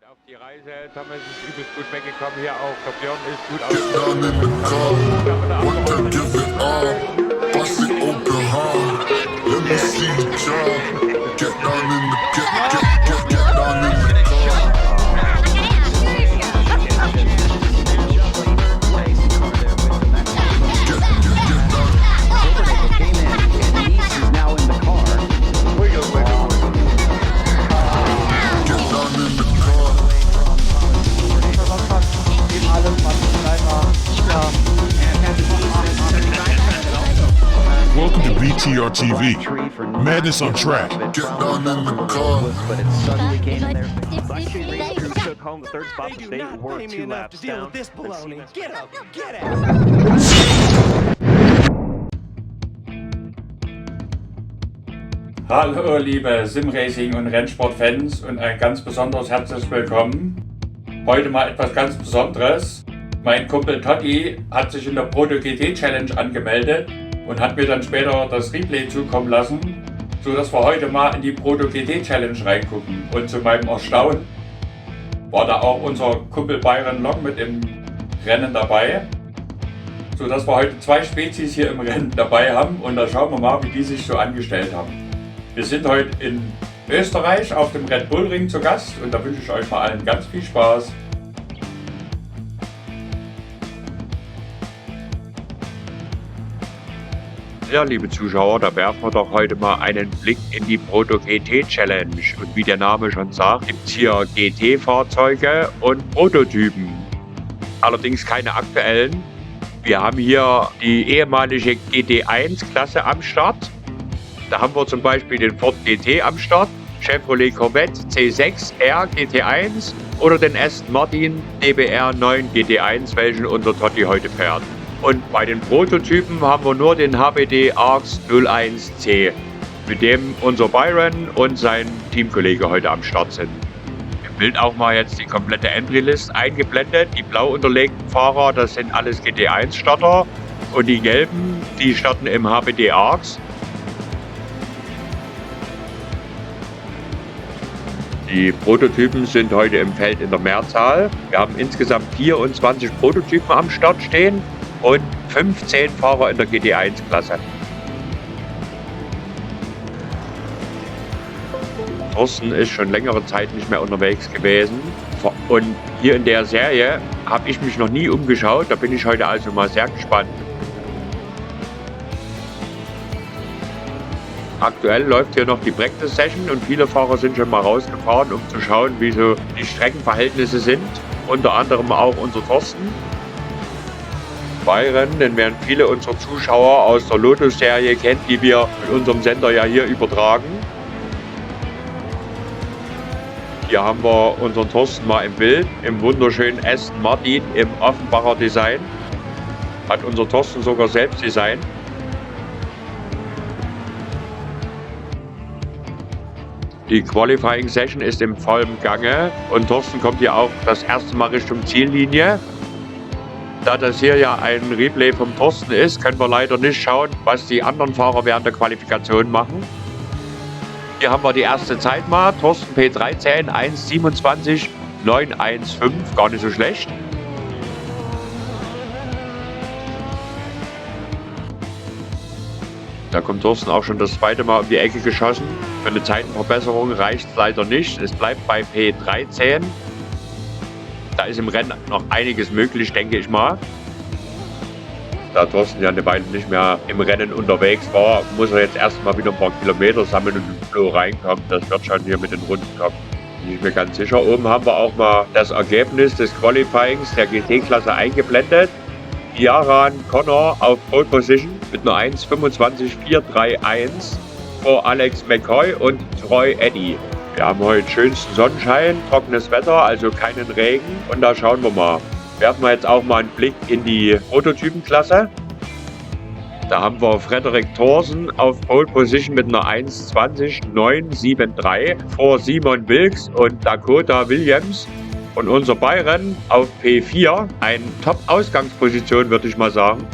Auf die Reise, Thomas ist übelst gut weggekommen hier auch. Der Björn ist gut Get down in the car, what can give it all? Bust it open hard, let me see you try. Get down in the get down in the car. Welcome to BTR TV. Madness on track. Get down in the car. But it suddenly came in there. Luxury Race Crew took home the third spot. The state were 2 laps down. This baloney. Get up, get out. Hallo liebe Simracing- und Rennsport-Fans und ein ganz besonderes herzliches Willkommen. Heute mal etwas ganz Besonderes. Mein Kumpel Totti hat sich in der Proto GT Challenge angemeldet und hat mir dann später das Replay zukommen lassen, sodass wir heute mal in die Proto GT Challenge reingucken. Und zu meinem Erstaunen war da auch unser Kumpel Byron Long mit im Rennen dabei, sodass wir heute 2 Spezies hier im Rennen dabei haben und da schauen wir mal, wie die sich so angestellt haben. Wir sind heute in Österreich auf dem Red Bull Ring zu Gast und da wünsche ich euch mal allen ganz viel Spaß. Ja, liebe Zuschauer, da werfen wir doch heute mal einen Blick in die Proto GT Challenge. Und wie der Name schon sagt, gibt es hier GT-Fahrzeuge und Prototypen. Allerdings keine aktuellen. Wir haben hier die ehemalige GT1-Klasse am Start. Da haben wir zum Beispiel den Ford GT am Start, Chevrolet Corvette C6 R GT1 oder den Aston Martin DBR 9 GT1, welchen unser Totti heute fährt. Und bei den Prototypen haben wir nur den HBD ARX 01C, mit dem unser Byron und sein Teamkollege heute am Start sind. Im Bild auch mal jetzt die komplette Entry-List eingeblendet. Die blau unterlegten Fahrer, das sind alles GT1-Starter und die gelben, die starten im HBD ARX. Die Prototypen sind heute im Feld in der Mehrzahl. Wir haben insgesamt 24 Prototypen am Start stehen und 15 Fahrer in der GT1-Klasse. Thorsten ist schon längere Zeit nicht mehr unterwegs gewesen. Und hier in der Serie habe ich mich noch nie umgeschaut. Da bin ich heute also mal sehr gespannt. Aktuell läuft hier noch die Practice Session und viele Fahrer sind schon mal rausgefahren, um zu schauen, wie so die Streckenverhältnisse sind. Unter anderem auch unser Thorsten. Byron, den werden viele unserer Zuschauer aus der Lotus-Serie kennen, die wir mit unserem Sender ja hier übertragen. Hier haben wir unseren Thorsten mal im Bild, im wunderschönen Aston Martin im Offenbacher Design. Hat unser Thorsten sogar selbst designt. Die Qualifying Session ist im vollen Gange und Thorsten kommt hier auch das erste Mal Richtung Ziellinie. Da das hier ja ein Replay vom Thorsten ist, können wir leider nicht schauen, was die anderen Fahrer während der Qualifikation machen. Hier haben wir die erste Zeit mal. Thorsten P13, 1,27,915, gar nicht so schlecht. Da kommt Thorsten auch schon das zweite Mal um die Ecke geschossen. Für eine Zeitenverbesserung reicht es leider nicht. Es bleibt bei P13. Da ist im Rennen noch einiges möglich, denke ich mal. Da Thorsten ja eine Weile nicht mehr im Rennen unterwegs war, muss er jetzt erstmal wieder ein paar Kilometer sammeln und im Flow reinkommen. Das wird schon hier mit den Runden kommen. Bin ich mir ganz sicher. Oben haben wir auch mal das Ergebnis des Qualifyings der GT-Klasse eingeblendet. Yaran Connor auf Pole Position mit einer 1,25,431 vor Alex McCoy und Troy Eddy. Wir haben heute schönsten Sonnenschein, trockenes Wetter, also keinen Regen. Und da schauen wir mal. Werfen wir jetzt auch mal einen Blick in die Prototypenklasse. Da haben wir Frederik Thorsen auf Pole Position mit einer 1,20,973 vor Simon Wilks und Dakota Williams. Und unser Byron auf P4, eine Top-Ausgangsposition, würde ich mal sagen.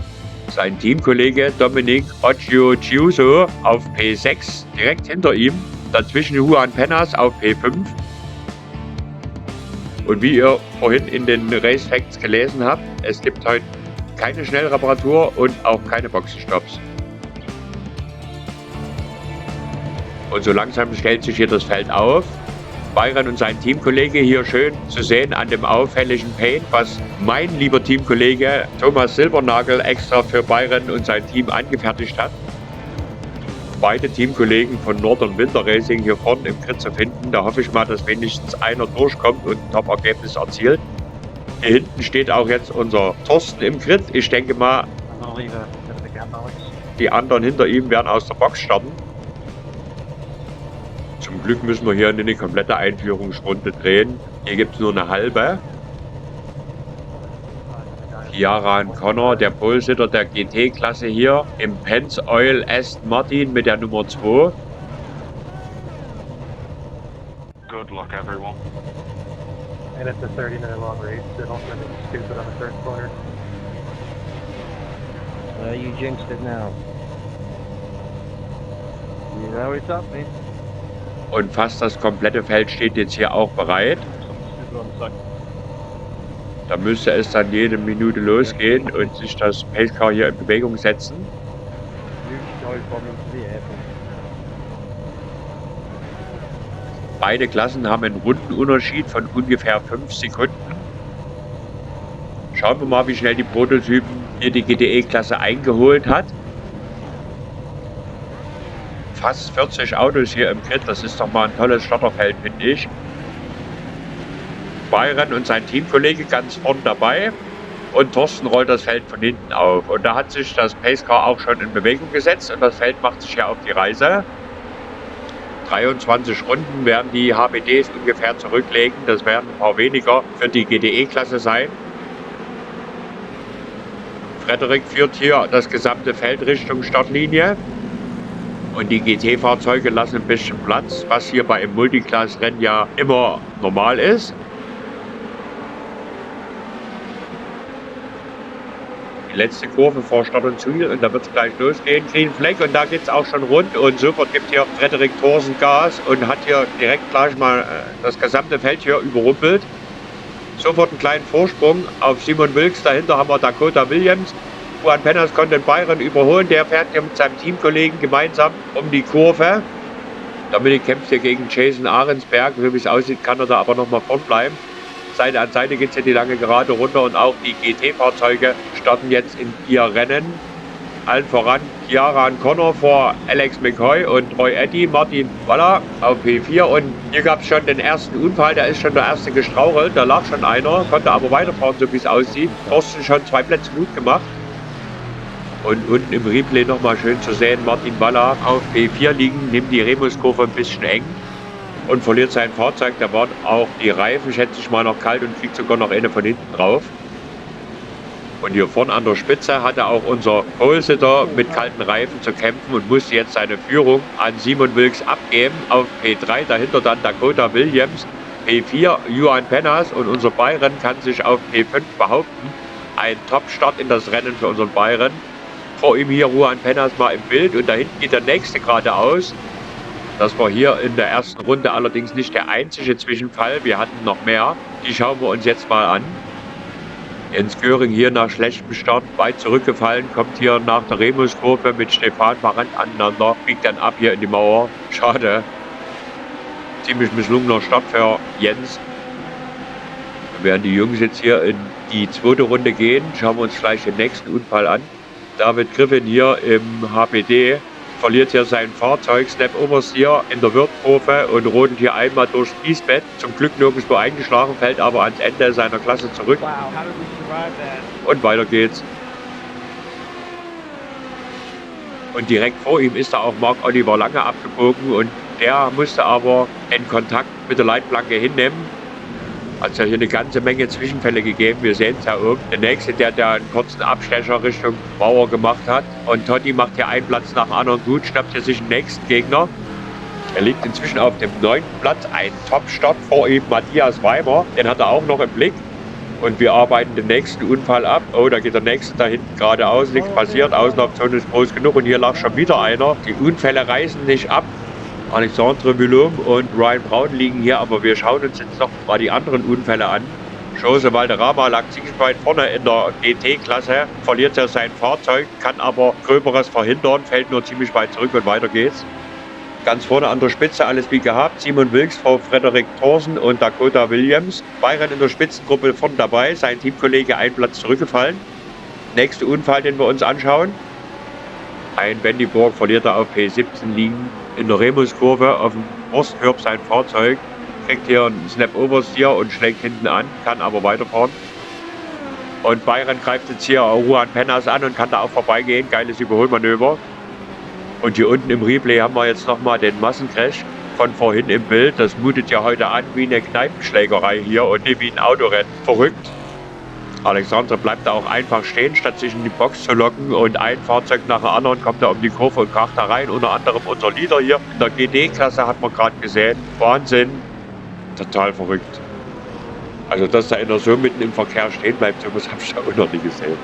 Sein Teamkollege Dominic Occhio-Chiuso auf P6, direkt hinter ihm. Dazwischen Juan Pennas auf P5. Und wie ihr vorhin in den Race Facts gelesen habt, es gibt heute keine Schnellreparatur und auch keine Boxenstopps. Und so langsam stellt sich hier das Feld auf. Byron und sein Teamkollege hier schön zu sehen an dem auffälligen Paint, was mein lieber Teamkollege Thomas Silbernagel extra für Byron und sein Team angefertigt hat. Beide Teamkollegen von Northern Winter Racing hier vorne im Grid zu finden. Da hoffe ich mal, dass wenigstens einer durchkommt und ein Top-Ergebnis erzielt. Hier hinten steht auch jetzt unser Thorsten im Grid. Ich denke mal, die anderen hinter ihm werden aus der Box starten. Zum Glück müssen wir hier eine komplette Einführungsrunde drehen. Hier gibt es nur eine halbe. Kiaran Connor, der Polesitter der GT-Klasse hier im Pennzoil Aston Martin mit der Nummer 2. Good luck, everyone. And it's a 30-minute long race, so don't do anything stupid on the first corner. You jinxed it now. You always up, me. Und fast das komplette Feld steht jetzt hier auch bereit. Da müsste es dann jede Minute losgehen und sich das Pacecar hier in Bewegung setzen. Beide Klassen haben einen Rundenunterschied von ungefähr 5 Sekunden. Schauen wir mal, wie schnell die Prototypen hier die GTE-Klasse eingeholt hat. Fast 40 Autos hier im Grid, das ist doch mal ein tolles Starterfeld, finde ich. Byron und sein Teamkollege ganz vorn dabei und Thorsten rollt das Feld von hinten auf. Und da hat sich das Pacecar auch schon in Bewegung gesetzt und das Feld macht sich ja auf die Reise. 23 Runden werden die HBDs ungefähr zurücklegen, das werden ein paar weniger für die GTE-Klasse sein. Frederik führt hier das gesamte Feld Richtung Startlinie. Und die GT-Fahrzeuge lassen ein bisschen Platz, was hier bei einem Multiclass-Rennen ja immer normal ist. Die letzte Kurve vor Start und Ziel und da wird es gleich losgehen. Green Flag und da geht es auch schon rund und sofort gibt hier Frederik Thorsen Gas und hat hier direkt gleich mal das gesamte Feld hier überrumpelt. Sofort einen kleinen Vorsprung auf Simon Wilkes, dahinter haben wir Dakota Williams. Juan Pennas konnte Byron überholen, der fährt hier mit seinem Teamkollegen gemeinsam um die Kurve. Dominik kämpft hier gegen Jason Ahrensberg, so wie es aussieht, kann er da aber noch mal vorn bleiben. Seite an Seite geht es hier die lange Gerade runter und auch die GT-Fahrzeuge starten jetzt in ihr Rennen. Allen voran Kiaran Connor vor Alex McCoy und Roy Eddy, Martin Waller auf P4 und hier gab es schon den ersten Unfall, da ist schon der erste gestrauchelt, da lag schon einer, konnte aber weiterfahren, so wie es aussieht. Thorsten schon 2 Plätze gut gemacht. Und unten im Replay nochmal schön zu sehen, Martin Waller auf P4 liegen, nimmt die Remuskurve ein bisschen eng und verliert sein Fahrzeug. Da waren auch die Reifen, schätze ich mal, noch kalt und kriegt sogar noch eine von hinten drauf. Und hier vorne an der Spitze hatte auch unser Polesitter mit kalten Reifen zu kämpfen und musste jetzt seine Führung an Simon Wilkes abgeben auf P3. Dahinter dann Dakota Williams, P4 Juan Pennas und unser Byron kann sich auf P5 behaupten. Ein Top-Start in das Rennen für unseren Byron. Vor ihm hier Juan Pennas mal im Bild und da hinten geht der nächste geradeaus. Das war hier in der ersten Runde allerdings nicht der einzige Zwischenfall. Wir hatten noch mehr. Die schauen wir uns jetzt mal an. Jens Göring hier nach schlechtem Start weit zurückgefallen, kommt hier nach der Remuskurve mit Stefan Parent aneinander, biegt dann ab hier in die Mauer. Schade. Ziemlich misslungener Start für Jens. Wir werden die Jungs jetzt hier in die zweite Runde gehen. Schauen wir uns gleich den nächsten Unfall an. David Griffin hier im HPD verliert hier sein Fahrzeug, Snap Oversteer in der Wirtkurve und rodelt hier einmal durchs Kiesbett. Zum Glück nirgendwo eingeschlagen, fällt aber ans Ende seiner Klasse zurück. Und weiter geht's. Und direkt vor ihm ist da auch Mark Oliver Lange abgebogen und der musste aber den Kontakt mit der Leitplanke hinnehmen. Hat es ja hier eine ganze Menge Zwischenfälle gegeben. Wir sehen es ja oben. Der nächste, der einen kurzen Abstecher Richtung Mauer gemacht hat. Und Totti macht hier einen Platz nach dem anderen gut, schnappt hier sich den nächsten Gegner. Er liegt inzwischen auf dem 9. Platz. Ein Top-Start vor ihm, Matthias Weimer. Den hat er auch noch im Blick. Und wir arbeiten den nächsten Unfall ab. Oh, da geht der nächste da hinten geradeaus. Nichts passiert. Auslaufzone ist groß genug. Und hier lag schon wieder einer. Die Unfälle reißen nicht ab. Alexandre Villaume und Ryan Brown liegen hier, aber wir schauen uns jetzt noch mal die anderen Unfälle an. Jose Valderrama lag ziemlich weit vorne in der GT-Klasse, verliert ja sein Fahrzeug, kann aber Gröberes verhindern, fällt nur ziemlich weit zurück und weiter geht's. Ganz vorne an der Spitze alles wie gehabt, Simon Wilks vor Frederik Thorsen und Dakota Williams. Byron in der Spitzengruppe vorne dabei, sein Teamkollege einen Platz zurückgefallen. Nächster Unfall, den wir uns anschauen. Ein Bendiborg verliert er auf P17 liegen in der Remuskurve auf dem Wurstkörb sein Fahrzeug. Kriegt hier einen Snap-Oversteer und schlägt hinten an, kann aber weiterfahren. Und Byron greift jetzt hier Juan Penas an und kann da auch vorbeigehen. Geiles Überholmanöver. Und hier unten im Replay haben wir jetzt nochmal den Massencrash von vorhin im Bild. Das mutet ja heute an wie eine Kneipenschlägerei hier und nicht wie ein Autorennen. Verrückt. Alexandre bleibt da auch einfach stehen, statt sich in die Box zu locken. Und ein Fahrzeug nach dem anderen kommt da um die Kurve und kracht da rein. Unter anderem unser Leader hier in der GD-Klasse hat man gerade gesehen. Wahnsinn. Total verrückt. Also, dass da einer so mitten im Verkehr stehen bleibt, sowas habe ich da auch noch nie gesehen.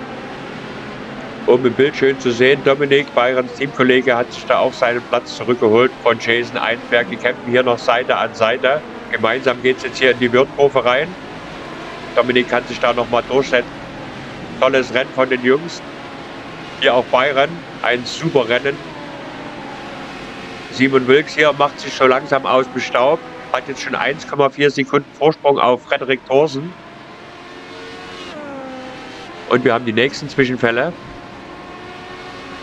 Um im Bild schön zu sehen, Dominik, Byrons Teamkollege, hat sich da auch seinen Platz zurückgeholt von Jason Einsberg. Die kämpfen hier noch Seite an Seite. Gemeinsam geht es jetzt hier in die Wirtkurve rein. Dominik kann sich da nochmal durchsetzen. Tolles Rennen von den Jungs. Hier auch Byron, ein super Rennen. Simon Wilks hier macht sich so langsam aus dem Staub. Hat jetzt schon 1,4 Sekunden Vorsprung auf Frederik Thorsen. Und wir haben die nächsten Zwischenfälle.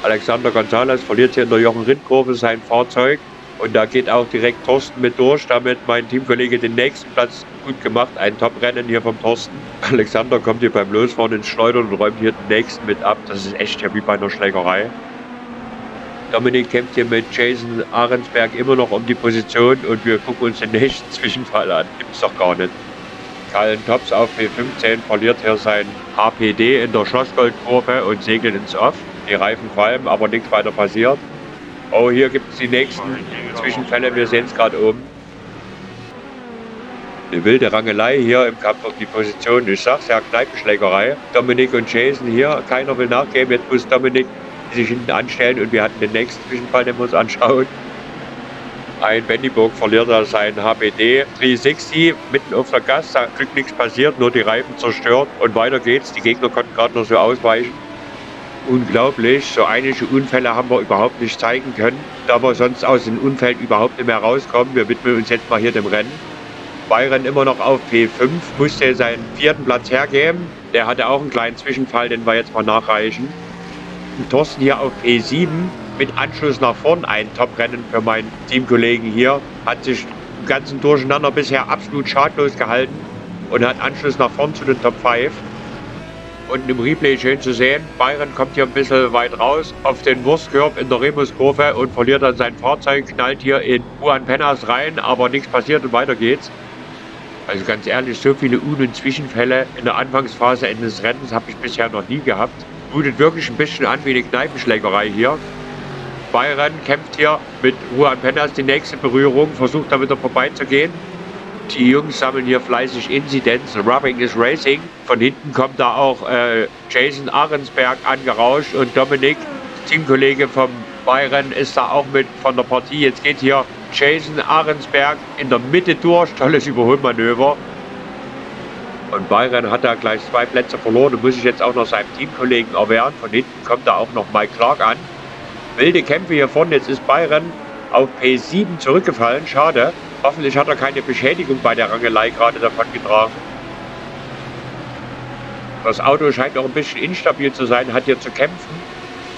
Alexander Gonzalez verliert hier in der Jochen-Rindt-Kurve sein Fahrzeug. Und da geht auch direkt Thorsten mit durch. Damit mein Teamkollege den nächsten Platz gut gemacht. Ein Top-Rennen hier vom Thorsten. Alexander kommt hier beim Losfahren ins Schleudern und räumt hier den nächsten mit ab. Das ist echt ja wie bei einer Schlägerei. Dominik kämpft hier mit Jason Ahrensberg immer noch um die Position und wir gucken uns den nächsten Zwischenfall an. Gibt's doch gar nicht. Kallen Tops auf P15 verliert hier sein HPD in der Schlossgoldkurve und segelt ins Off. Die Reifen qualmen, aber nichts weiter passiert. Oh, hier gibt es die nächsten Zwischenfälle, wir sehen es gerade oben. Eine wilde Rangelei hier im Kampf um die Position. Ich sag's ja, Kneipenschlägerei. Dominik und Jason hier, keiner will nachgeben. Jetzt muss Dominik sich hinten anstellen und wir hatten den nächsten Zwischenfall, den wir uns anschauen. Ein Bendiborg verliert da sein HPD 360 mitten auf der Gas, da Glück nichts passiert, nur die Reifen zerstört und weiter geht's. Die Gegner konnten gerade noch so ausweichen. Unglaublich, so einige Unfälle haben wir überhaupt nicht zeigen können, da wir sonst aus den Unfällen überhaupt nicht mehr rauskommen. Wir widmen uns jetzt mal hier dem Rennen. Byron immer noch auf P5, musste seinen 4. Platz hergeben. Der hatte auch einen kleinen Zwischenfall, den wir jetzt mal nachreichen. Thorsten hier auf P7 mit Anschluss nach vorn, ein Top-Rennen für meinen Teamkollegen hier. Hat sich im ganzen Durcheinander bisher absolut schadlos gehalten und hat Anschluss nach vorn zu den Top 5. Und im Replay schön zu sehen, Byron kommt hier ein bisschen weit raus auf den Wurstkörb in der Remuskurve und verliert dann sein Fahrzeug, knallt hier in Juan Penas rein, aber nichts passiert und weiter geht's. Also ganz ehrlich, so viele Un- und Zwischenfälle in der Anfangsphase eines Rennens habe ich bisher noch nie gehabt. Mutet wirklich ein bisschen an wie eine Kneipenschlägerei hier. Byron kämpft hier mit Juan Penas die nächste Berührung, versucht da wieder vorbeizugehen. Die Jungs sammeln hier fleißig Inzidenz. Rubbing is Racing. Von hinten kommt da auch Jason Ahrensberg angerauscht und Dominik, Teamkollege vom Byron, ist da auch mit von der Partie. Jetzt geht hier Jason Ahrensberg in der Mitte durch. Tolles Überholmanöver. Und Byron hat da gleich 2 Plätze verloren und muss sich jetzt auch noch seinem Teamkollegen erwehren. Von hinten kommt da auch noch Mike Clark an. Wilde Kämpfe hier vorne. Jetzt ist Byron auf P7 zurückgefallen. Schade. Hoffentlich hat er keine Beschädigung bei der Rangelei gerade davon getragen. Das Auto scheint auch ein bisschen instabil zu sein, hat hier zu kämpfen.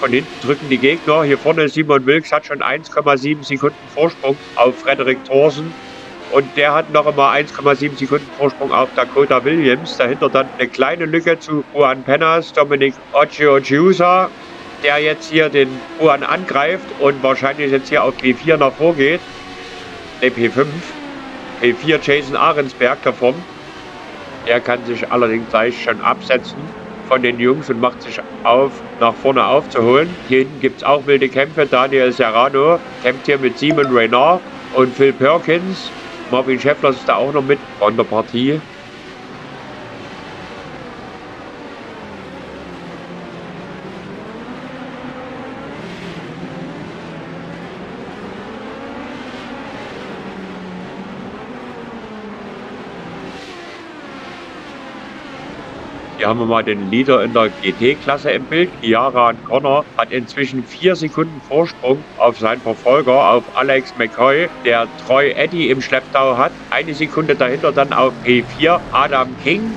Von hinten drücken die Gegner. Hier vorne Simon Wilks hat schon 1,7 Sekunden Vorsprung auf Frederik Thorsen. Und der hat noch einmal 1,7 Sekunden Vorsprung auf Dakota Williams. Dahinter dann eine kleine Lücke zu Juan Penas, Dominic Occhio-Giusa, der jetzt hier den Juan angreift und wahrscheinlich jetzt hier auf P4 nach vorgeht. Ne, P5. P4 Jason Ahrensberg davon. Er kann sich allerdings gleich schon absetzen von den Jungs und macht sich auf, nach vorne aufzuholen. Hier hinten gibt es auch wilde Kämpfe. Daniel Serrano kämpft hier mit Simon Reynard und Phil Perkins. Marvin Schäffler ist da auch noch mit von der Partie. Hier haben wir mal den Leader in der GT-Klasse im Bild. Ciaran Connor hat inzwischen 4 Sekunden Vorsprung auf seinen Verfolger, auf Alex McCoy, der Troy Eddy im Schlepptau hat. 1 Sekunde dahinter dann auf P4 Adam King.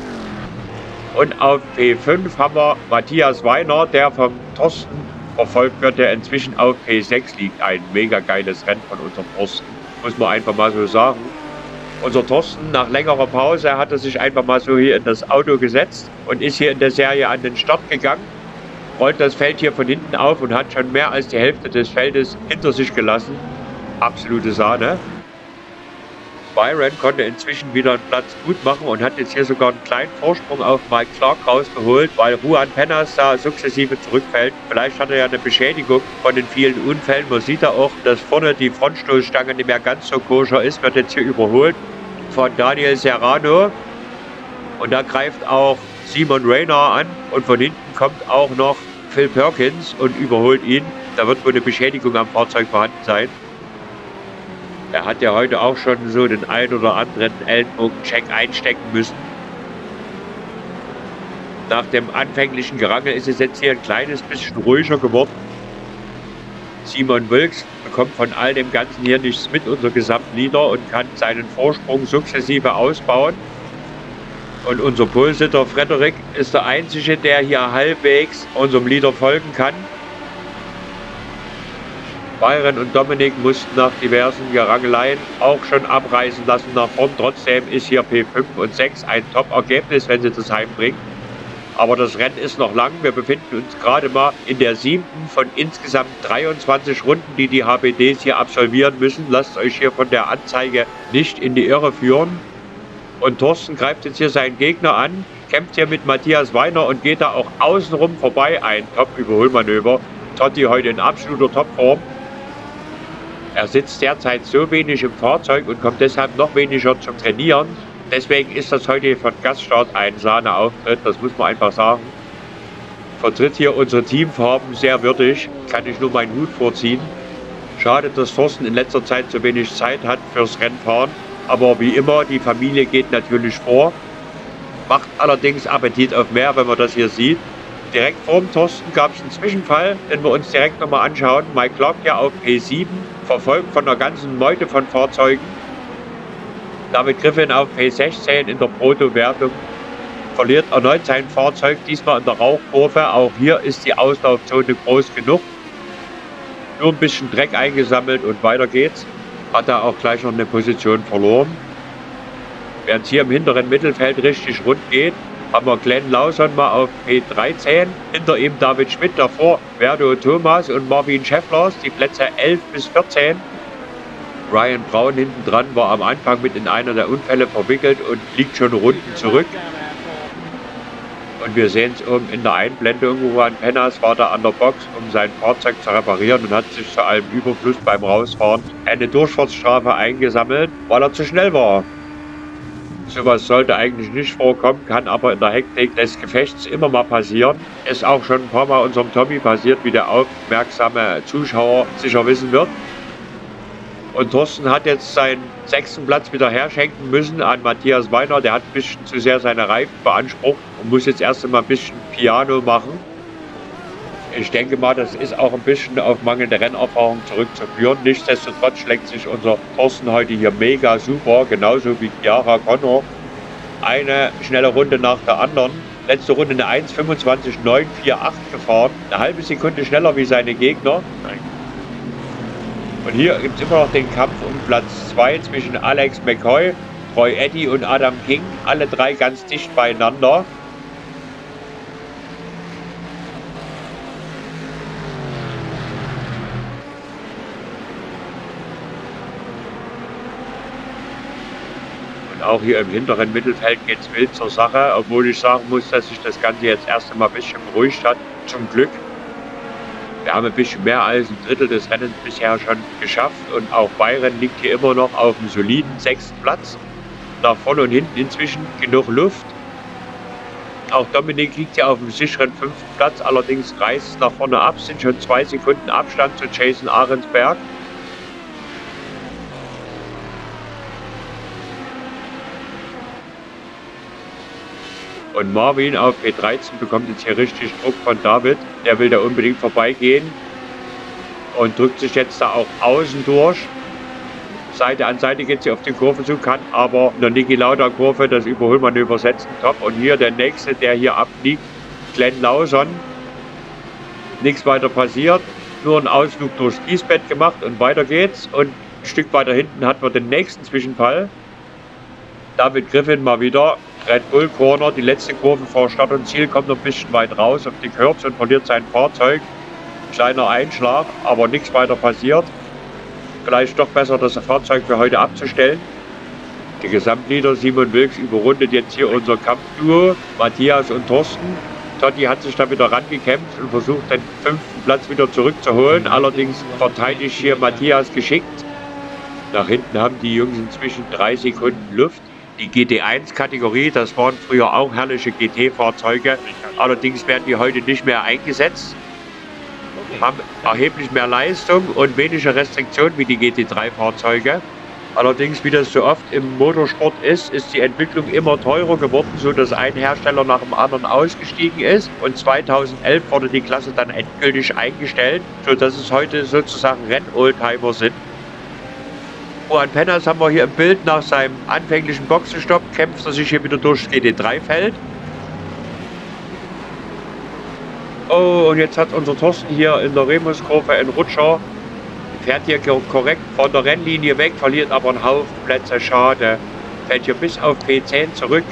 Und auf P5 haben wir Matthias Weiner, der vom Thorsten verfolgt wird, der inzwischen auf P6 liegt. Ein mega geiles Rennen von unserem Thorsten, muss man einfach mal so sagen. Unser Thorsten, nach längerer Pause, hat er sich einfach mal so hier in das Auto gesetzt und ist hier in der Serie an den Start gegangen, rollt das Feld hier von hinten auf und hat schon mehr als die Hälfte des Feldes hinter sich gelassen. Absolute Sahne. Byron konnte inzwischen wieder einen Platz gut machen und hat jetzt hier sogar einen kleinen Vorsprung auf Mike Clark rausgeholt, weil Juan Pennas da sukzessive zurückfällt. Vielleicht hat er ja eine Beschädigung von den vielen Unfällen. Man sieht da auch, dass vorne die Frontstoßstange nicht mehr ganz so koscher ist, wird jetzt hier überholt von Daniel Serrano. Und da greift auch Simon Rayner an und von hinten kommt auch noch Phil Perkins und überholt ihn. Da wird wohl eine Beschädigung am Fahrzeug vorhanden sein. Er hat ja heute auch schon so den ein oder anderen Ellenbogencheck einstecken müssen. Nach dem anfänglichen Gerangel ist es jetzt hier ein kleines bisschen ruhiger geworden. Simon Wilkes bekommt von all dem Ganzen hier nichts mit, unser Gesamtleader, und kann seinen Vorsprung sukzessive ausbauen. Und unser Polesitter Frederik ist der Einzige, der hier halbwegs unserem Leader folgen kann. Byron und Dominik mussten nach diversen Gerangeleien auch schon abreißen lassen nach vorn. Trotzdem ist hier P5 und 6 ein Top-Ergebnis, wenn sie das heimbringen. Aber das Rennen ist noch lang. Wir befinden uns gerade mal in der 7. von insgesamt 23 Runden, die die HPDs hier absolvieren müssen. Lasst euch hier von der Anzeige nicht in die Irre führen. Und Thorsten greift jetzt hier seinen Gegner an, kämpft hier mit Matthias Weiner und geht da auch außenrum vorbei. Ein Top-Überholmanöver. Totti heute in absoluter Topform. Er sitzt derzeit so wenig im Fahrzeug und kommt deshalb noch weniger zum Trainieren. Deswegen ist das heute von Gaststart ein Sahneauftritt, das muss man einfach sagen. Vertritt hier unsere Teamfarben sehr würdig, kann ich nur meinen Hut vorziehen. Schade, dass Thorsten in letzter Zeit so wenig Zeit hat fürs Rennfahren. Aber wie immer, die Familie geht natürlich vor. Macht allerdings Appetit auf mehr, wenn man das hier sieht. Direkt vor dem Thorsten gab es einen Zwischenfall, den wir uns direkt nochmal anschauen. Mike Clark hier auf P7, verfolgt von einer ganzen Meute von Fahrzeugen. David Griffin auf P16 in der Proto-Wertung. Verliert erneut sein Fahrzeug, diesmal in der Rauchkurve. Auch hier ist die Auslaufzone groß genug. Nur ein bisschen Dreck eingesammelt und weiter geht's. Hat er auch gleich noch eine Position verloren. Während es hier im hinteren Mittelfeld richtig rund geht, haben wir Glenn Lawson mal auf P13. Hinter ihm David Schmidt, davor Verdo Thomas und Marvin Schefflers, die Plätze 11 bis 14. Ryan Brown hinten dran war am Anfang mit in einer der Unfälle verwickelt und liegt schon Runden zurück. Und wir sehen es oben in der Einblendung, Juan Pennas war da an der Box, um sein Fahrzeug zu reparieren und hat sich zu allem Überfluss beim Rausfahren eine Durchfahrtsstrafe eingesammelt, weil er zu schnell war. Sowas sollte eigentlich nicht vorkommen, kann aber in der Hektik des Gefechts immer mal passieren. Ist auch schon ein paar Mal unserem Tommy passiert, wie der aufmerksame Zuschauer sicher wissen wird. Und Thorsten hat jetzt seinen 6. Platz wieder herschenken müssen an Matthias Weiner. Der hat ein bisschen zu sehr seine Reifen beansprucht und muss jetzt erst einmal ein bisschen Piano machen. Ich denke mal, das ist auch ein bisschen auf mangelnde Rennerfahrung zurückzuführen. Nichtsdestotrotz schlägt sich unser Thorsten heute hier mega super, genauso wie Ciaran Connor. Eine schnelle Runde nach der anderen. Letzte Runde eine 1:25,948 gefahren. Eine halbe Sekunde schneller wie seine Gegner. Und hier gibt es immer noch den Kampf um Platz 2 zwischen Alex McCoy, Troy Eddy und Adam King. Alle drei ganz dicht beieinander. Und auch hier im hinteren Mittelfeld geht es wild zur Sache, obwohl ich sagen muss, dass sich das Ganze jetzt erst einmal ein bisschen beruhigt hat. Zum Glück. Wir haben ein bisschen mehr als ein Drittel des Rennens bisher schon geschafft und auch Byron liegt hier immer noch auf einem soliden 6. Platz. Nach vorne und hinten inzwischen genug Luft. Auch Dominik liegt hier auf einem sicheren 5. Platz, allerdings reißt es nach vorne ab, sind schon 2 Sekunden Abstand zu Jason Ahrensberg. Und Marvin auf P13 bekommt jetzt hier richtig Druck von David. Der will da unbedingt vorbeigehen und drückt sich jetzt da auch außen durch. Seite an Seite geht sie auf den Kurvenzug, kann aber in der Niki Lauda Kurve das Überholmanöver setzen. Top. Und hier der nächste, der hier abliegt, Glenn Lawson. Nichts weiter passiert, nur ein Ausflug durchs Kiesbett gemacht und weiter geht's. Und ein Stück weiter hinten hatten wir den nächsten Zwischenfall. David Griffin mal wieder, Red Bull Corner, die letzte Kurve vor Start und Ziel, kommt noch ein bisschen weit raus auf die Curbs und verliert sein Fahrzeug. Kleiner Einschlag, aber nichts weiter passiert. Vielleicht doch besser, das Fahrzeug für heute abzustellen. Der Gesamtleader Simon Wilks überrundet jetzt hier unser Kampfduo, Matthias und Thorsten. Totti hat sich da wieder rangekämpft und versucht, den 5. Platz wieder zurückzuholen. Allerdings verteidigt hier Matthias geschickt. Nach hinten haben die Jungs inzwischen 3 Sekunden Luft. Die GT1-Kategorie, das waren früher auch herrliche GT-Fahrzeuge. Allerdings werden die heute nicht mehr eingesetzt. Haben erheblich mehr Leistung und weniger Restriktionen wie die GT3-Fahrzeuge. Allerdings, wie das so oft im Motorsport ist die Entwicklung immer teurer geworden, sodass ein Hersteller nach dem anderen ausgestiegen ist. Und 2011 wurde die Klasse dann endgültig eingestellt, sodass es heute sozusagen Renn-Oldtimer sind. Juan Penas haben wir hier im Bild. Nach seinem anfänglichen Boxenstopp kämpft er sich hier wieder durch das GT3-Feld. Oh, und jetzt hat unser Thorsten hier in der Remuskurve einen Rutscher. Fährt hier korrekt von der Rennlinie weg, verliert aber einen Haufen Plätze. Schade. Fällt hier bis auf P10 zurück.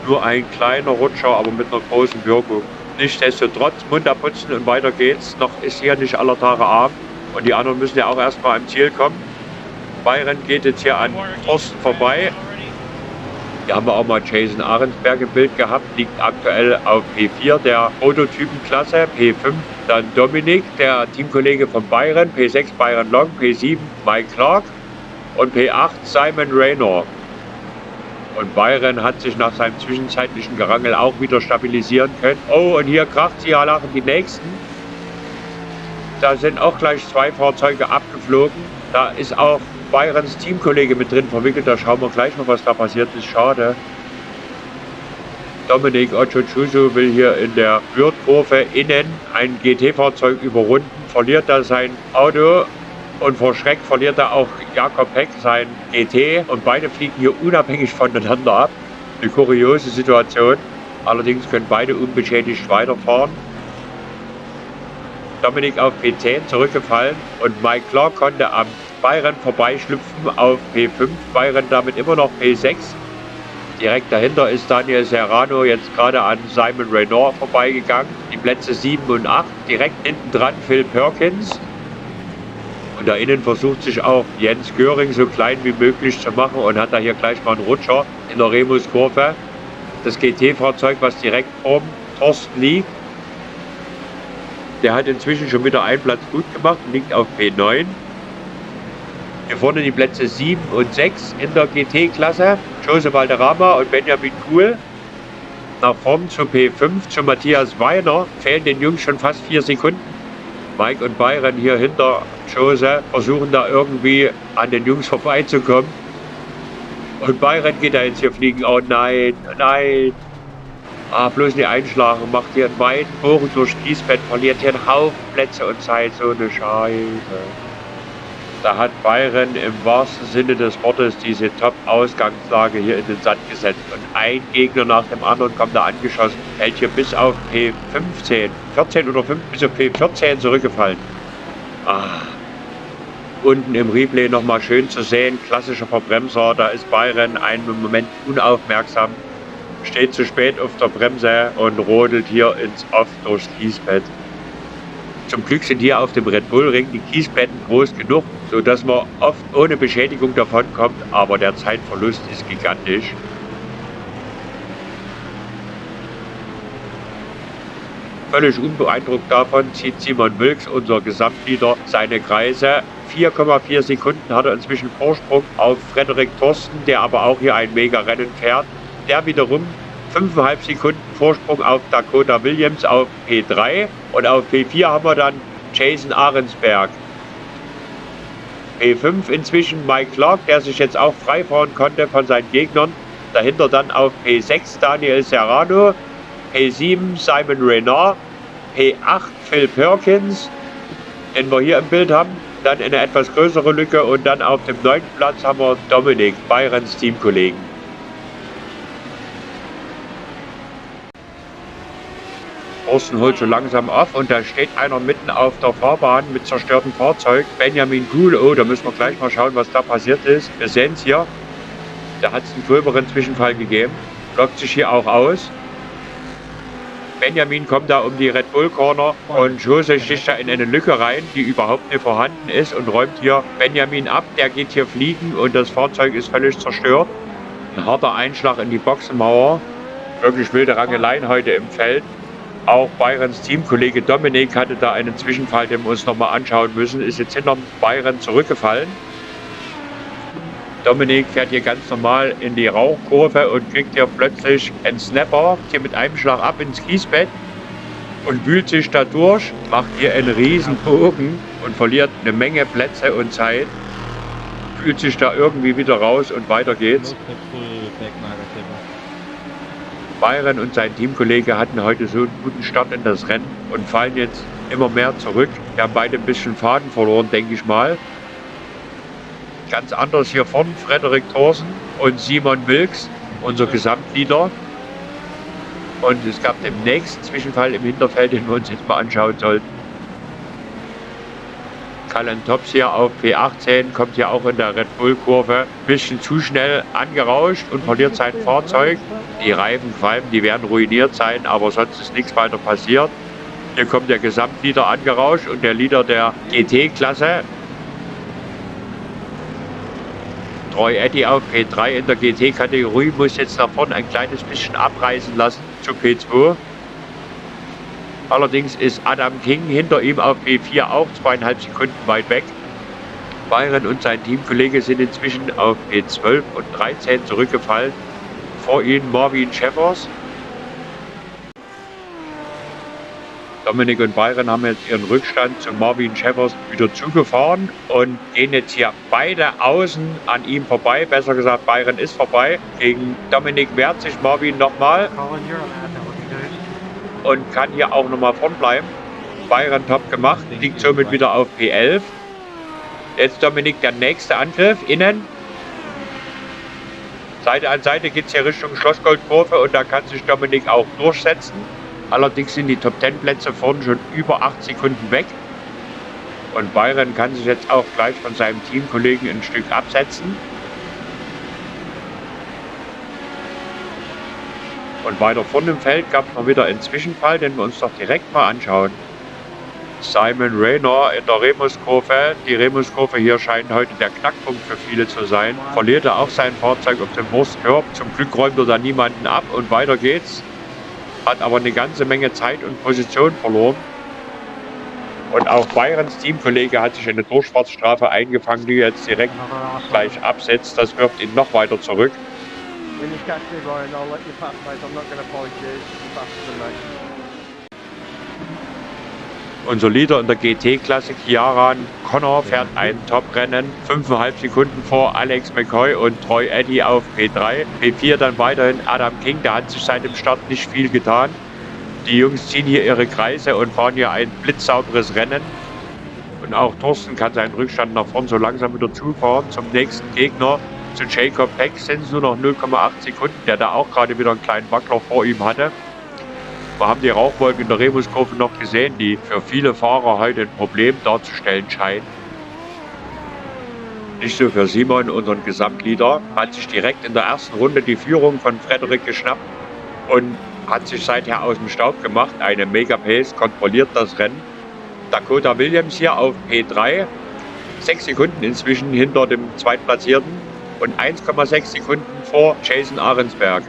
Nur ein kleiner Rutscher, aber mit einer großen Wirkung. Nichtsdestotrotz, Mund abputzen und weiter geht's. Noch ist hier nicht aller Tage Abend. Und die anderen müssen ja auch erstmal am Ziel kommen. Bayern geht jetzt hier an Thorsten vorbei. Hier haben wir auch mal Jason Ahrensberg im Bild gehabt, liegt aktuell auf P4 der Prototypenklasse, P5 dann Dominik, der Teamkollege von Byron, P6 Byron Long, P7 Mike Clark und P8 Simon Raynor. Und Byron hat sich nach seinem zwischenzeitlichen Gerangel auch wieder stabilisieren können. Oh, und hier kracht sie ja lachen die nächsten. Da sind auch gleich 2 Fahrzeuge abgeflogen. Da ist auch Byrons Teamkollege mit drin verwickelt, da schauen wir gleich mal, was da passiert ist. Schade. Dominik Ochochuzu will hier in der Würtkurve innen ein GT-Fahrzeug überrunden, verliert da sein Auto und vor Schreck verliert er auch Jakob Heck sein GT und beide fliegen hier unabhängig voneinander ab. Eine kuriose Situation. Allerdings können beide unbeschädigt weiterfahren. Dominik auf P10 zurückgefallen und Mike Clark konnte am Byron vorbeischlüpfen auf P5. Byron damit immer noch P6. Direkt dahinter ist Daniel Serrano jetzt gerade an Simon Raynor vorbeigegangen. Die Plätze 7 und 8. Direkt hinten dran Phil Perkins. Und da innen versucht sich auch Jens Göring so klein wie möglich zu machen und hat da hier gleich mal einen Rutscher in der Remuskurve. Das GT-Fahrzeug, was direkt vorm Thorsten liegt. Der hat inzwischen schon wieder einen Platz gut gemacht und liegt auf P9. Hier vorne die Plätze 7 und 6 in der GT-Klasse. Jose Valderrama und Benjamin Kuhl. Nach vorn zu P5 zu Matthias Weiner. Fehlen den Jungs schon fast 4 Sekunden. Mike und Byron hier hinter Jose versuchen da irgendwie an den Jungs vorbeizukommen. Und Byron geht da jetzt hier fliegen. Oh nein, nein. Bloß nicht einschlagen. Macht hier einen weiten Bogen durch Kiesbett. Verliert hier einen Haufen Plätze und Zeit. So eine Scheiße. Da hat Byron im wahrsten Sinne des Wortes diese Top-Ausgangslage hier in den Sand gesetzt. Und ein Gegner nach dem anderen kommt da angeschossen. Hält hier bis auf P15, 14 oder 5, bis auf P14 zurückgefallen. Unten im Replay nochmal schön zu sehen. Klassischer Verbremser. Da ist Byron einen Moment unaufmerksam. Steht zu spät auf der Bremse und rodelt hier ins Off durchs Kiesbett. Zum Glück sind hier auf dem Red Bull Ring die Kiesbetten groß genug, sodass man oft ohne Beschädigung davonkommt, aber der Zeitverlust ist gigantisch. Völlig unbeeindruckt davon zieht Simon Wilks, unser Gesamtleader, seine Kreise. 4,4 Sekunden hat er inzwischen Vorsprung auf Frederik Thorsten, der aber auch hier ein Mega-Rennen fährt. Der wiederum 5,5 Sekunden Vorsprung auf Dakota Williams auf P3 und auf P4 haben wir dann Jason Ahrensberg. P5 inzwischen Mike Clark, der sich jetzt auch frei fahren konnte von seinen Gegnern. Dahinter dann auf P6 Daniel Serrano, P7 Simon Renard, P8 Phil Perkins, den wir hier im Bild haben. Dann eine etwas größere Lücke und dann auf dem 9. Platz haben wir Dominik, Byrons Teamkollegen. Thorsten holt so langsam auf und da steht einer mitten auf der Fahrbahn mit zerstörtem Fahrzeug. Benjamin Kuhl, oh, da müssen wir gleich mal schauen, was da passiert ist. Wir sehen es hier, da hat es einen gröberen Zwischenfall gegeben, blockt sich hier auch aus. Benjamin kommt da um die Red Bull Corner und Jose sticht da in eine Lücke rein, die überhaupt nicht vorhanden ist und räumt hier Benjamin ab. Der geht hier fliegen und das Fahrzeug ist völlig zerstört. Ein harter Einschlag in die Boxenmauer. Wirklich wilde Rangeleien heute im Feld. Auch Byrons Teamkollege Dominik hatte da einen Zwischenfall, den wir uns nochmal anschauen müssen. Ist jetzt hinterm Byron zurückgefallen. Dominik fährt hier ganz normal in die Rauchkurve und kriegt hier plötzlich einen Snapper, hier mit einem Schlag ab ins Kiesbett und wühlt sich da durch, macht hier einen riesen Bogen und verliert eine Menge Plätze und Zeit, fühlt sich da irgendwie wieder raus und weiter geht's. Byron und sein Teamkollege hatten heute so einen guten Start in das Rennen und fallen jetzt immer mehr zurück. Wir haben beide ein bisschen Faden verloren, denke ich mal. Ganz anders hier vorne Frederik Thorsen und Simon Wilks, unser Gesamtleader. Und es gab den nächsten Zwischenfall im Hinterfeld, den wir uns jetzt mal anschauen sollten. Callan Tops hier auf P18, kommt hier auch in der Red Bull Kurve. Bisschen zu schnell angerauscht und verliert sein Fahrzeug. Die Reifen qualmen, die werden ruiniert sein, aber sonst ist nichts weiter passiert. Hier kommt der Gesamtleader angerauscht und der Leader der GT-Klasse. Troy Eddy auf P3 in der GT-Kategorie muss jetzt nach vorne ein kleines bisschen abreißen lassen zu P2. Allerdings ist Adam King hinter ihm auf P4 auch 2,5 Sekunden weit weg. Byron und sein Teamkollege sind inzwischen auf P12 und 13 zurückgefallen. Vor ihnen Marvin Schäffers. Dominik und Byron haben jetzt ihren Rückstand zu Marvin Schäffers wieder zugefahren und gehen jetzt hier beide außen an ihm vorbei. Besser gesagt, Byron ist vorbei. Gegen Dominik wehrt sich Marvin nochmal und kann hier auch nochmal vorn bleiben. Byron top gemacht, liegt somit wieder auf P11. Jetzt Dominik der nächste Angriff, innen. Seite an Seite geht es hier Richtung Schlossgoldkurve und da kann sich Dominik auch durchsetzen. Allerdings sind die Top-10-Plätze vorne schon über 8 Sekunden weg. Und Byron kann sich jetzt auch gleich von seinem Teamkollegen ein Stück absetzen. Und weiter vorne im Feld gab es mal wieder einen Zwischenfall, den wir uns doch direkt mal anschauen. Simon Renard in der Remuskurve. Die Remuskurve hier scheint heute der Knackpunkt für viele zu sein. Verliert er auch sein Fahrzeug auf dem Wurstkörb. Zum Glück räumt er da niemanden ab und weiter geht's. Hat aber eine ganze Menge Zeit und Position verloren. Und auch Byrons Teamkollege hat sich eine Durchfahrtsstrafe eingefangen, die jetzt direkt gleich absetzt. Das wirft ihn noch weiter zurück. When you catch me, Ryan, I'll let you pass, mate. I'm not going to apologize. You're faster than me. Unser Leader in der GT-Klasse, Kiaran Connor, fährt ein Top-Rennen. 5,5 Sekunden vor Alex McCoy und Troy Eddy auf P3. P4 dann weiterhin Adam King, der hat sich seit dem Start nicht viel getan. Die Jungs ziehen hier ihre Kreise und fahren hier ein blitzsauberes Rennen. Und auch Thorsten kann seinen Rückstand nach vorn so langsam wieder zufahren. Zum nächsten Gegner, zu Jacob Peck, sind es nur noch 0,8 Sekunden, der da auch gerade wieder einen kleinen Wackler vor ihm hatte. Wir haben die Rauchwolken in der Remuskurve noch gesehen, die für viele Fahrer heute ein Problem darzustellen scheinen. Nicht so für Simon, unseren Gesamtleader, hat sich direkt in der ersten Runde die Führung von Frederik geschnappt und hat sich seither aus dem Staub gemacht. Eine Mega-Pace kontrolliert das Rennen. Dakota Williams hier auf P3, 6 Sekunden inzwischen hinter dem Zweitplatzierten und 1,6 Sekunden vor Jason Ahrensberg.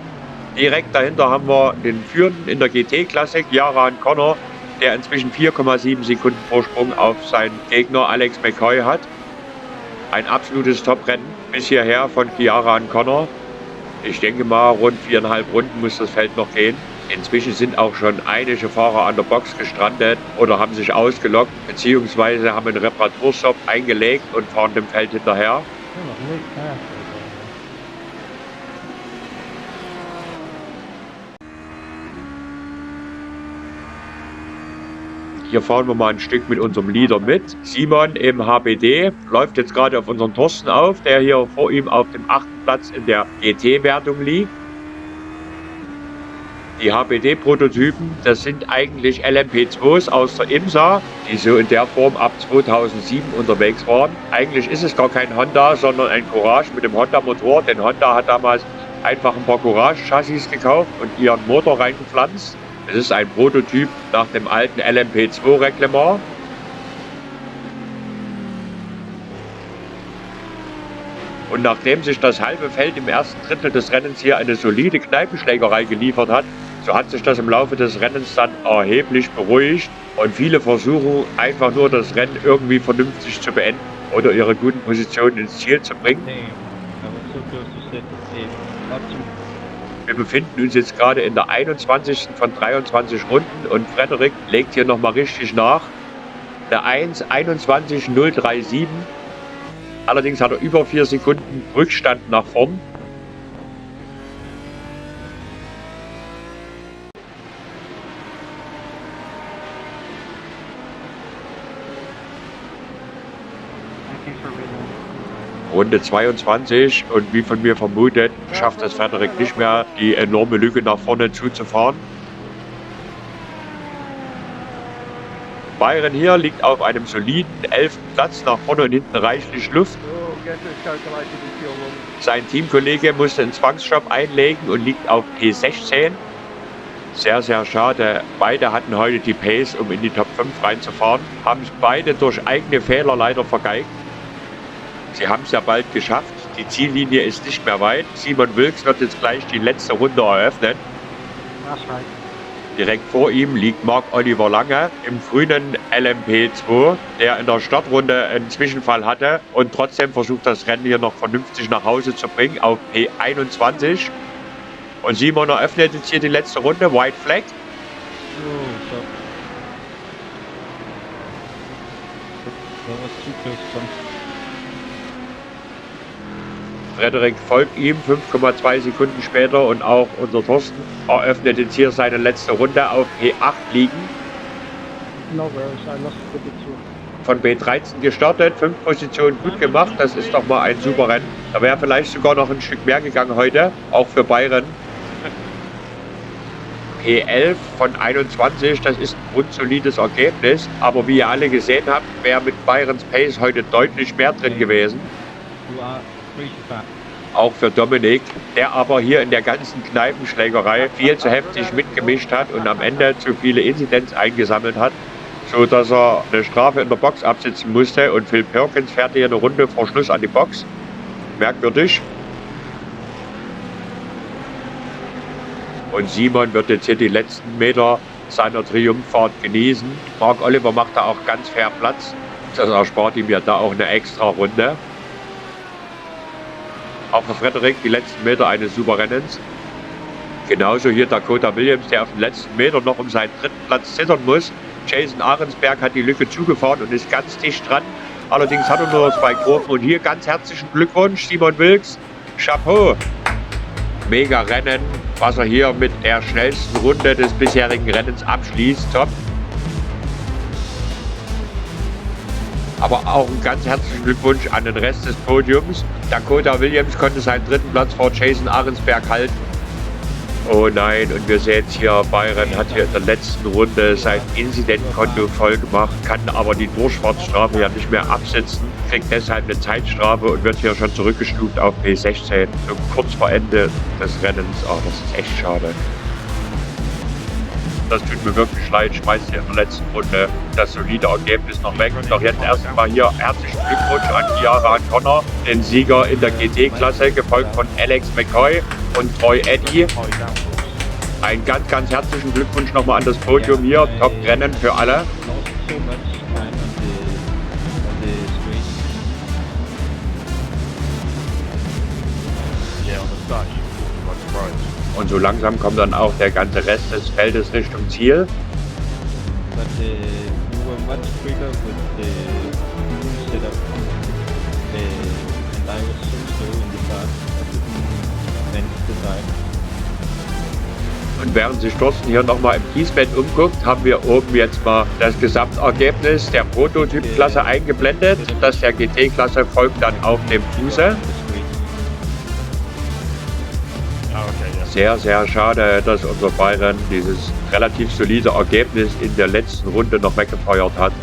Direkt dahinter haben wir den Führenden in der GT-Klasse, Kiaran Connor, der inzwischen 4,7 Sekunden Vorsprung auf seinen Gegner Alex McCoy hat. Ein absolutes Top-Rennen bis hierher von Kiaran Connor. Ich denke mal, rund 4,5 Runden muss das Feld noch gehen. Inzwischen sind auch schon einige Fahrer an der Box gestrandet oder haben sich ausgelockt, beziehungsweise haben einen Reparaturstopp eingelegt und fahren dem Feld hinterher. Hier fahren wir mal ein Stück mit unserem Leader mit. Simon im HBD läuft jetzt gerade auf unseren Thorsten auf, der hier vor ihm auf dem 8. Platz in der GT-Wertung liegt. Die HBD-Prototypen, das sind eigentlich LMP2s aus der IMSA, die so in der Form ab 2007 unterwegs waren. Eigentlich ist es gar kein Honda, sondern ein Courage mit dem Honda-Motor, denn Honda hat damals einfach ein paar Courage-Chassis gekauft und ihren Motor reingepflanzt. Es ist ein Prototyp nach dem alten LMP2-Reglement. Und nachdem sich das halbe Feld im ersten Drittel des Rennens hier eine solide Kneipenschlägerei geliefert hat, so hat sich das im Laufe des Rennens dann erheblich beruhigt und viele versuchen einfach nur das Rennen irgendwie vernünftig zu beenden oder ihre guten Positionen ins Ziel zu bringen. Wir befinden uns jetzt gerade in der 21. von 23 Runden und Frederik legt hier nochmal richtig nach. Der 1:21:037. Allerdings hat er über 4 Sekunden Rückstand nach vorn. Runde 22 und wie von mir vermutet, schafft es Frederik nicht mehr, die enorme Lücke nach vorne zuzufahren. Byron hier liegt auf einem soliden 11. Platz, nach vorne und hinten reichlich Luft. Sein Teamkollege musste einen Zwangsstopp einlegen und liegt auf P16. Sehr, sehr schade. Beide hatten heute die Pace, um in die Top 5 reinzufahren. Haben es beide durch eigene Fehler leider vergeigt. Sie haben es ja bald geschafft. Die Ziellinie ist nicht mehr weit. Simon Wilks wird jetzt gleich die letzte Runde eröffnen. Direkt vor ihm liegt Marc-Oliver Lange im grünen LMP2, der in der Startrunde einen Zwischenfall hatte und trotzdem versucht, das Rennen hier noch vernünftig nach Hause zu bringen auf P21. Und Simon eröffnet jetzt hier die letzte Runde, White Flag. Frederik folgt ihm 5,2 Sekunden später und auch unser Thorsten eröffnet jetzt hier seine letzte Runde auf P8 liegen. Von B13 gestartet, 5 Positionen gut gemacht, das ist doch mal ein super Rennen. Da wäre vielleicht sogar noch ein Stück mehr gegangen heute, auch für Byron. P11 von 21, das ist ein grundsolides Ergebnis, aber wie ihr alle gesehen habt, wäre mit Byrons Pace heute deutlich mehr drin gewesen. Auch für Dominik, der aber hier in der ganzen Kneipenschlägerei viel zu heftig mitgemischt hat und am Ende zu viele Inzidenz eingesammelt hat, so dass er eine Strafe in der Box absitzen musste und Phil Perkins fährt hier eine Runde vor Schluss an die Box. Merkwürdig. Und Simon wird jetzt hier die letzten Meter seiner Triumphfahrt genießen. Marc-Oliver macht da auch ganz fair Platz. Das erspart ihm ja da auch eine extra Runde. Auch für Frederik die letzten Meter eines super Rennens. Genauso hier Dakota Williams, der auf den letzten Meter noch um seinen 3. Platz zittern muss. Jason Ahrensberg hat die Lücke zugefahren und ist ganz dicht dran. Allerdings hat er nur 2 Kurven. Und hier ganz herzlichen Glückwunsch, Simon Wilks. Chapeau. Mega Rennen, was er hier mit der schnellsten Runde des bisherigen Rennens abschließt. Top. Aber auch einen ganz herzlichen Glückwunsch an den Rest des Podiums. Dakota Williams konnte seinen 3. Platz vor Jason Ahrensberg halten. Oh nein, und wir sehen es hier, Byron hat hier in der letzten Runde sein Inzidenzkonto voll gemacht, kann aber die Durchfahrtsstrafe ja nicht mehr absitzen, kriegt deshalb eine Zeitstrafe und wird hier schon zurückgestuft auf P16. So kurz vor Ende des Rennens, das ist echt schade. Das tut mir wirklich leid, schmeißt hier in der letzten Runde das solide Ergebnis noch weg. Doch jetzt erstmal hier herzlichen Glückwunsch an Chiara Connor, den Sieger in der GT-Klasse, gefolgt von Alex McCoy und Troy Eddy. Einen ganz, ganz herzlichen Glückwunsch nochmal an das Podium hier. Top-Rennen für alle. Und so langsam kommt dann auch der ganze Rest des Feldes Richtung Ziel. Und während sich Thorsten hier nochmal im Kiesbett umguckt, haben wir oben jetzt mal das Gesamtergebnis der Prototyp-Klasse eingeblendet. Das der GT-Klasse folgt dann auf dem Fuße. Sehr, sehr schade, dass unser Byron dieses relativ solide Ergebnis in der letzten Runde noch weggefeuert hat.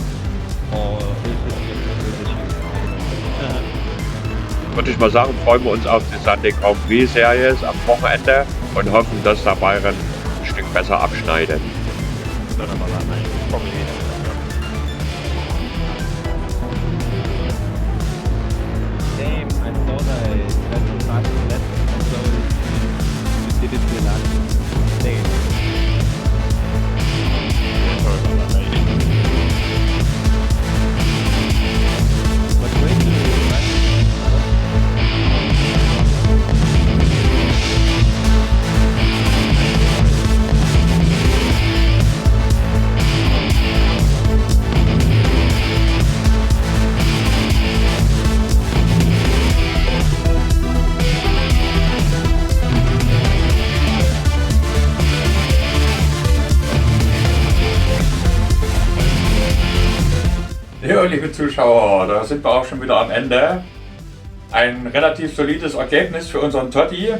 Würde ich mal sagen, freuen wir uns auf die Sunday Grand Prix Series am Wochenende und hoffen, dass der Byron ein Stück besser abschneidet. Ja, liebe Zuschauer, da sind wir auch schon wieder am Ende. Ein relativ solides Ergebnis für unseren Totti.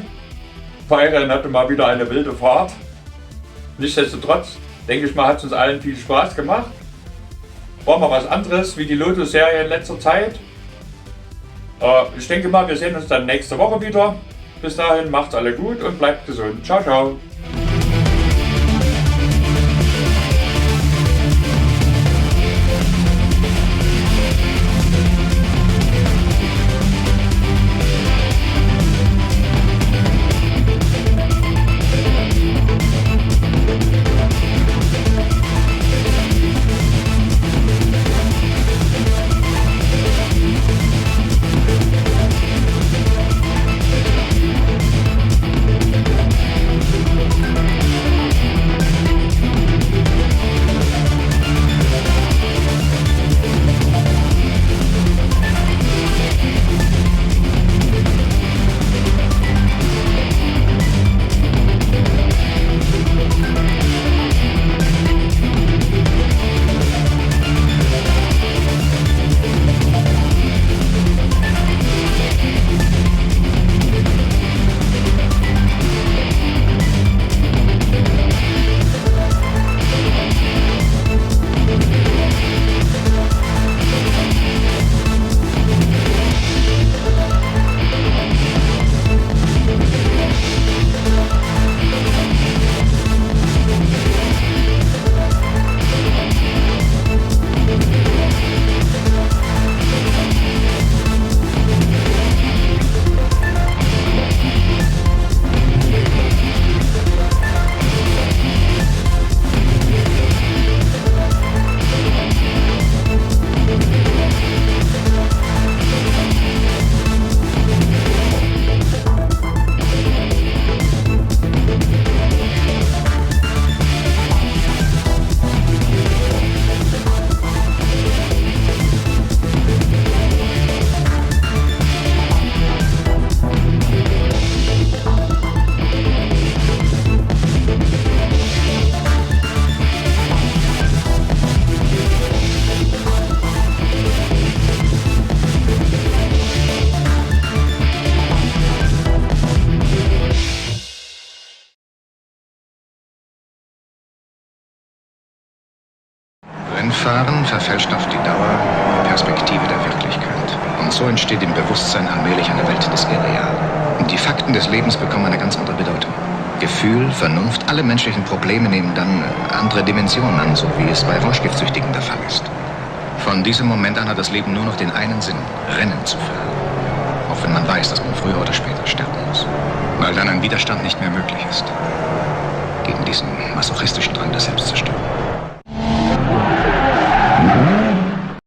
Byron hatte mal wieder eine wilde Fahrt. Nichtsdestotrotz, denke ich mal, hat es uns allen viel Spaß gemacht. War mal was anderes wie die Lotus-Serie in letzter Zeit. Ich denke mal, wir sehen uns dann nächste Woche wieder. Bis dahin, macht's alle gut und bleibt gesund. Ciao, ciao. Rennfahren verfälscht auf die Dauer die Perspektive der Wirklichkeit. Und so entsteht im Bewusstsein allmählich eine Welt des Irrealen. Und die Fakten des Lebens bekommen eine ganz andere Bedeutung. Gefühl, Vernunft, alle menschlichen Probleme nehmen dann andere Dimensionen an, so wie es bei Rauschgiftsüchtigen der Fall ist. Von diesem Moment an hat das Leben nur noch den einen Sinn, Rennen zu fahren. Auch wenn man weiß, dass man früher oder später sterben muss. Weil dann ein Widerstand nicht mehr möglich ist. Gegen diesen masochistischen Drang der Selbstzerstörung.